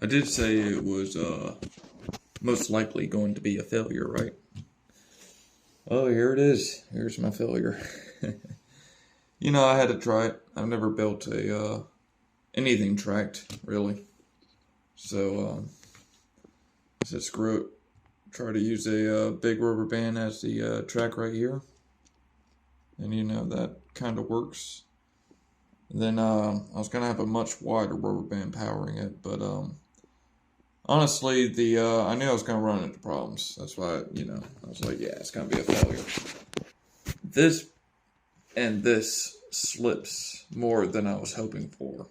I did say it was most likely going to be a failure, right? Oh, here it is. Here's my failure. I had to try it. I've never built a anything tracked really, so I said screw it. Try to use a big rubber band as the track right here, and that kind of works. And then I was gonna have a much wider rubber band powering it, but honestly, I knew I was gonna run into problems. That's why I was like, yeah, it's gonna be a failure. This and this slips more than I was hoping for.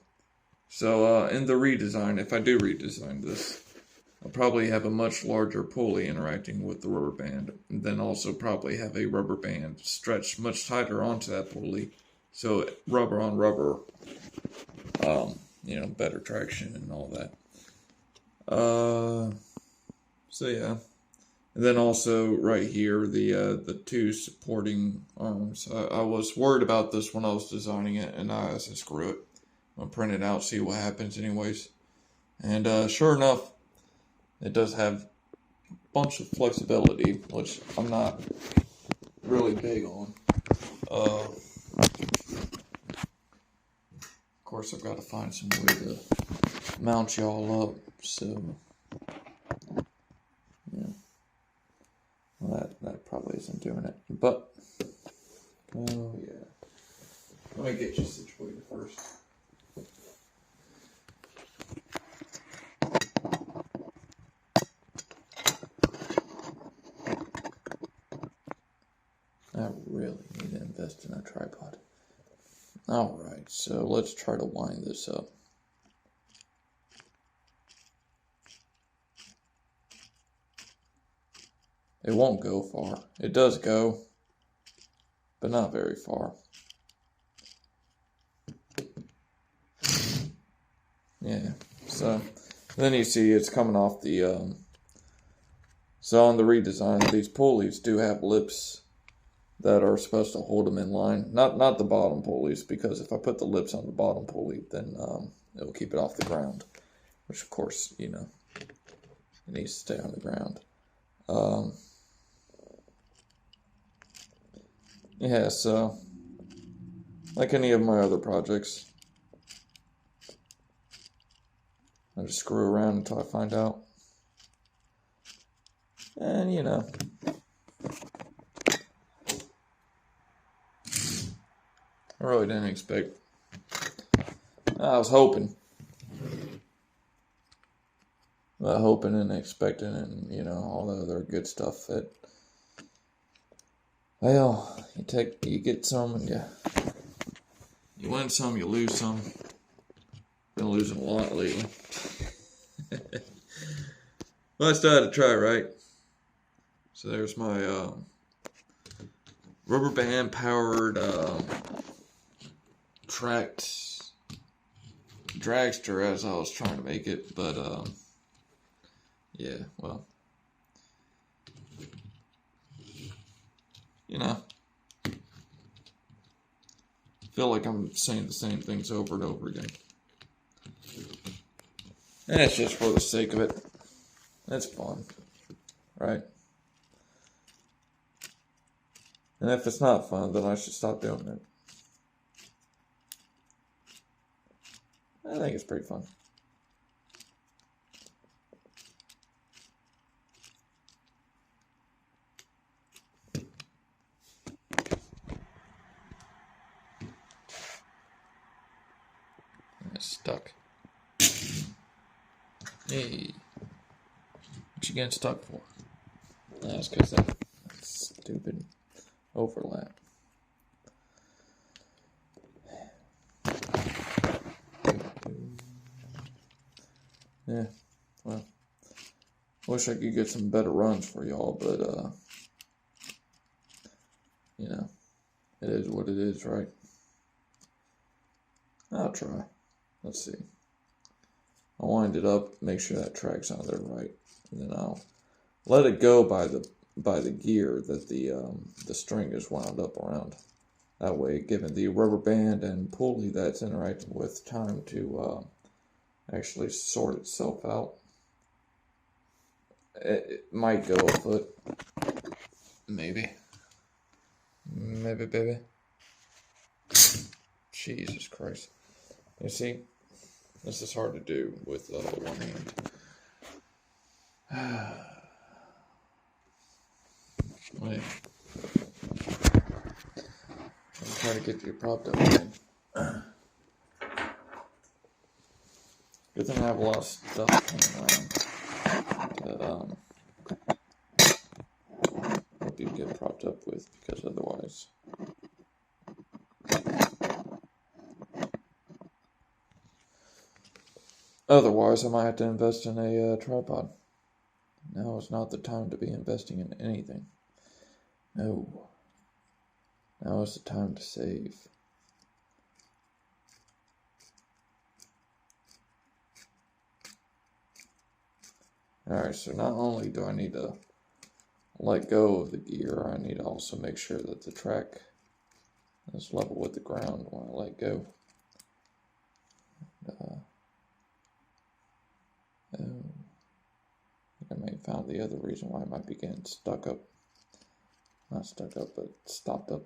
So in the redesign, if I do redesign this, I'll probably have a much larger pulley interacting with the rubber band, and then also probably have a rubber band stretched much tighter onto that pulley, so rubber on rubber, better traction and all that. So yeah, and then also right here the two supporting arms. I was worried about this when I was designing it, and I said screw it. I'll print it out, see what happens, anyways. And sure enough, it does have a bunch of flexibility, which I'm not really big on. Of course, I've got to find some way to mount y'all up. So, yeah, well, that probably isn't doing it. But, oh yeah, let me get you situated first. I really need to invest in a tripod. Alright, so let's try to wind this up. It won't go far. It does go, but not very far. Yeah, so then you see it's coming off the, so on the redesign, these pulleys do have lips that are supposed to hold them in line. Not the bottom pulleys, because if I put the lips on the bottom pulley, then it'll keep it off the ground. Which, of course, it needs to stay on the ground. Yeah, so, like any of my other projects, I just screw around until I find out. And, I really didn't expect. I was hoping. Hoping and expecting and, all the other good stuff that, well, you get some and you win some, you lose some. Been losing a lot lately. Well, I still had to try, right? So there's my rubber band powered tracked dragster, as I was trying to make it, but yeah, well, I feel like I'm saying the same things over and over again. And it's just for the sake of it. It's fun, right? And if it's not fun, then I should stop doing it. I think it's pretty fun. It's stuck. Hey. What you getting stuck for? That's because that stupid overlap. Yeah, well, wish I could get some better runs for y'all, but, it is what it is, right? I'll try. Let's see. I'll wind it up, make sure that track's on there right, and then I'll let it go by the gear that the string is wound up around. That way, giving the rubber band and pulley that's interacting with time to actually sort itself out. It might go a foot. Maybe. Maybe, baby. Jesus Christ. You see, this is hard to do with one hand. Wait. I'm trying to get you propped up again. Good thing I have a lot of stuff coming around that hope you get propped up with, because otherwise I might have to invest in a tripod. Now is not the time to be investing in anything. No. Now is the time to save. Alright, so not only do I need to let go of the gear, I need to also make sure that the track is level with the ground when I let go. I may have found the other reason why I might be getting stuck up. Not stuck up, but stopped up.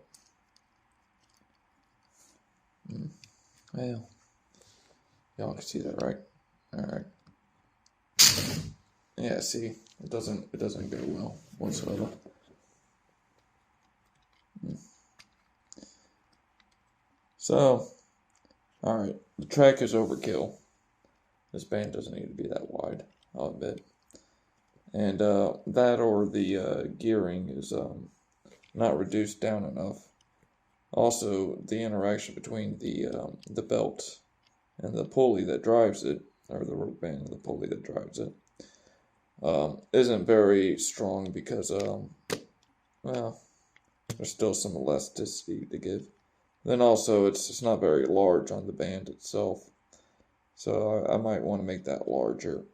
Well, y'all can see that, right? Alright. Yeah, see, it doesn't go well whatsoever. So, alright, the track is overkill. This band doesn't need to be that wide, I'll admit. And that or the gearing is not reduced down enough. Also, the interaction between the belt and the pulley that drives it, or the rubber band and the pulley that drives it, isn't very strong because, well, there's still some elasticity to give. Then also, it's not very large on the band itself, so I might want to make that larger.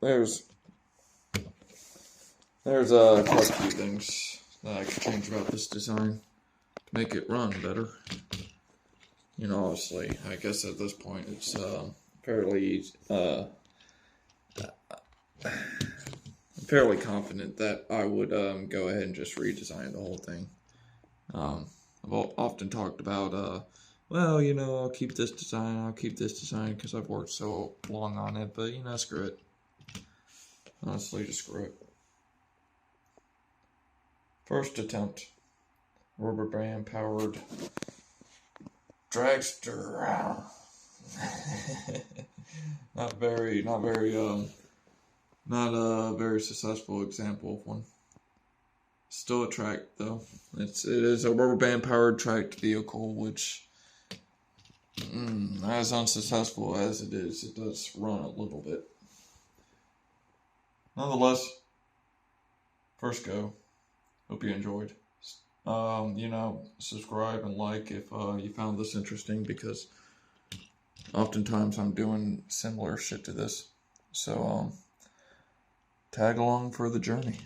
There's quite a few things that I could change about this design to make it run better. You know, obviously, I guess at this point it's fairly I'm fairly confident that I would go ahead and just redesign the whole thing. I've often talked about, well, you know, I'll keep this design because I've worked so long on it, but, you know, screw it. Honestly, just screw it. First attempt, rubber band powered dragster. Not a very successful example of one. Still a track though. It is a rubber band powered tracked vehicle, which, as unsuccessful as it is, it does run a little bit. Nonetheless, first go. Hope you enjoyed. You know, subscribe and like if you found this interesting, because oftentimes I'm doing similar shit to this. So, tag along for the journey.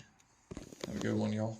Have a good one, y'all.